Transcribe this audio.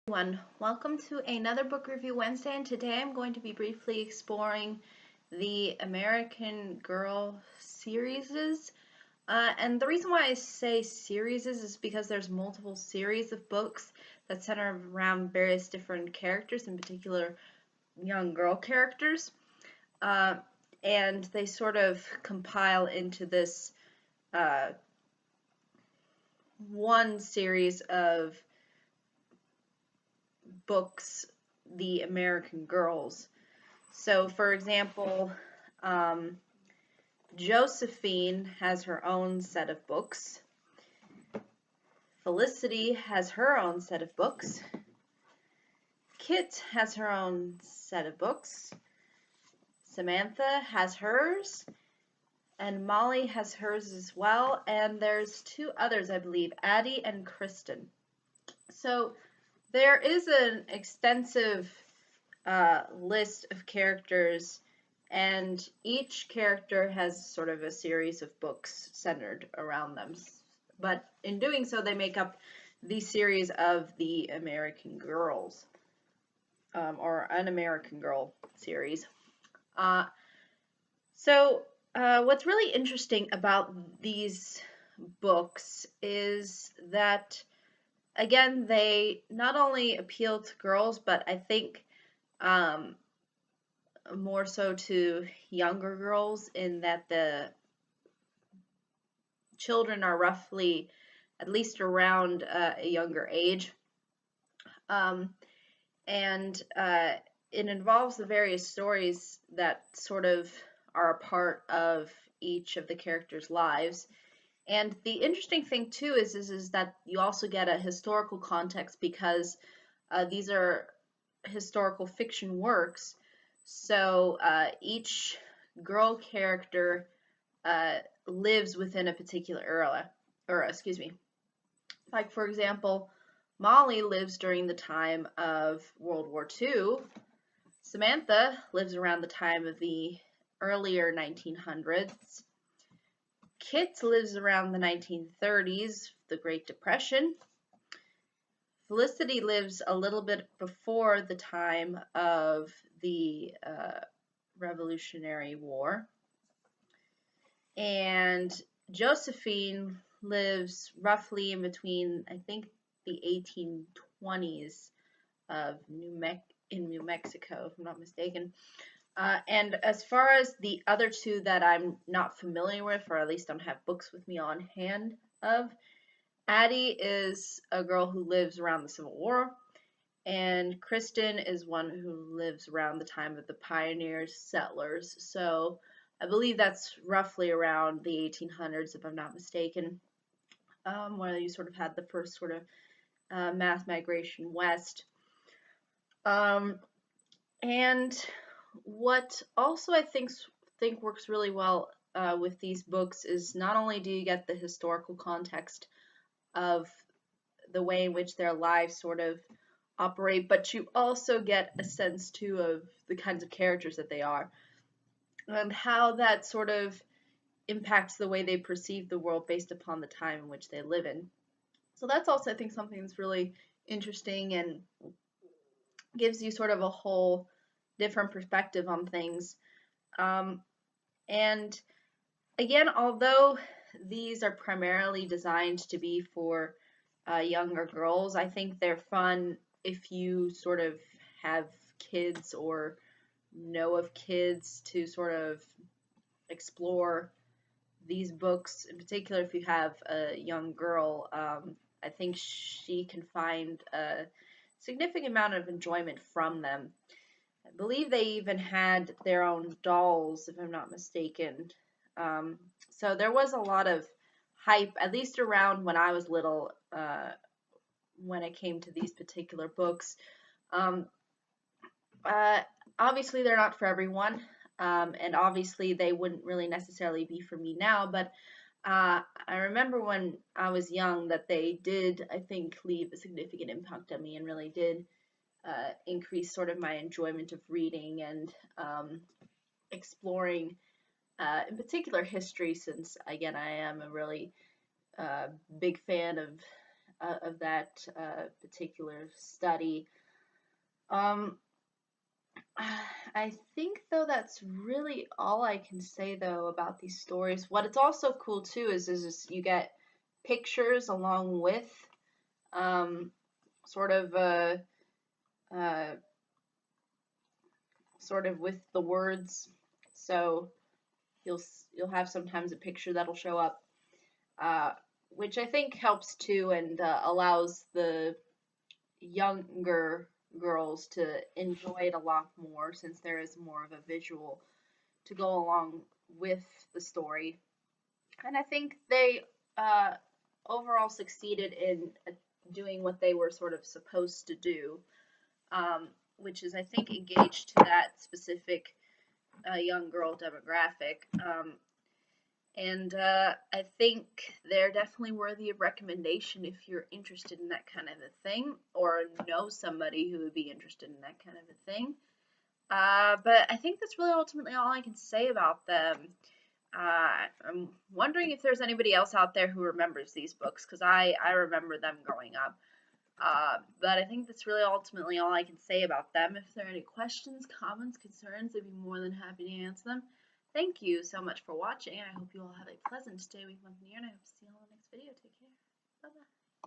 Everyone, welcome to another Book Review Wednesday, and today I'm going to be briefly exploring the American Girl series. And the reason why I say series is because there's multiple series of books that center around various different characters, in particular young girl characters. And they sort of compile into this one series of books, The American Girls. So, for example, Josephine has her own set of books. Felicity has her own set of books. Kit has her own set of books. Samantha has hers. And Molly has hers as well. And there's two others, I believe, Addie and Kristen. So there is an extensive list of characters, and each character has sort of a series of books centered around them. But in doing so, they make up the series of the American Girls, or An American Girl series. What's really interesting about these books is that, again, they not only appeal to girls, but I think more so to younger girls, in that the children are roughly at least around a younger age. And it involves the various stories that sort of are a part of each of the characters' lives. And the interesting thing too is that you also get a historical context, because these are historical fiction works. So each girl character lives within a particular era, excuse me. Like, for example, Molly lives during the time of World War II. Samantha lives around the time of the earlier 1900s. Kit lives around the 1930s, the Great Depression. Felicity lives a little bit before the time of the Revolutionary War. And Josephine lives roughly in between, I think, the 1820s of New Mexico, if I'm not mistaken. And as far as the other two that I'm not familiar with, or at least don't have books with me on hand of, Addie is a girl who lives around the Civil War, and Kristen is one who lives around the time of the pioneers, settlers. So I believe that's roughly around the 1800s, if I'm not mistaken, where you sort of had the first sort of mass migration west. And what also I think works really well with these books is not only do you get the historical context of the way in which their lives sort of operate, but you also get a sense too of the kinds of characters that they are, and how that sort of impacts the way they perceive the world based upon the time in which they live in. So that's also, I think, something that's really interesting and gives you sort of a whole different perspective on things. And again, although these are primarily designed to be for younger girls, I think they're fun if you sort of have kids or know of kids, to sort of explore these books. In particular, if you have a young girl, I think she can find a significant amount of enjoyment from them. I believe they even had their own dolls, if I'm not mistaken. So there was a lot of hype, at least around when I was little, when it came to these particular books. Obviously, they're not for everyone, and obviously they wouldn't really necessarily be for me now, but I remember when I was young that they did, I think, leave a significant impact on me, and really did increase sort of my enjoyment of reading and exploring, in particular, history, since, again, I am a really big fan of of that particular study. Um, I think though that's really all I can say though about these stories. What it's also cool too is you get pictures along with um, sort of uh, sort of with the words. So you'll have sometimes a picture that'll show up, uh, which I think helps too and allows the younger girls to enjoy it a lot more since there is more of a visual to go along with the story. And I think they uh, overall succeeded in doing what they were sort of supposed to do, which is, I think, engaged to that specific young girl demographic. And I think they're definitely worthy of recommendation if you're interested in that kind of a thing or know somebody who would be interested in that kind of a thing. But I think that's really ultimately all I can say about them. I'm wondering if there's anybody else out there who remembers these books because I remember them growing up. But I think that's really ultimately all I can say about them. If there are any questions, comments, concerns, I'd be more than happy to answer them. Thank you so much for watching. I hope you all have a pleasant day, week, month, and year, and I hope to see you all in the next video. Take care. Bye-bye.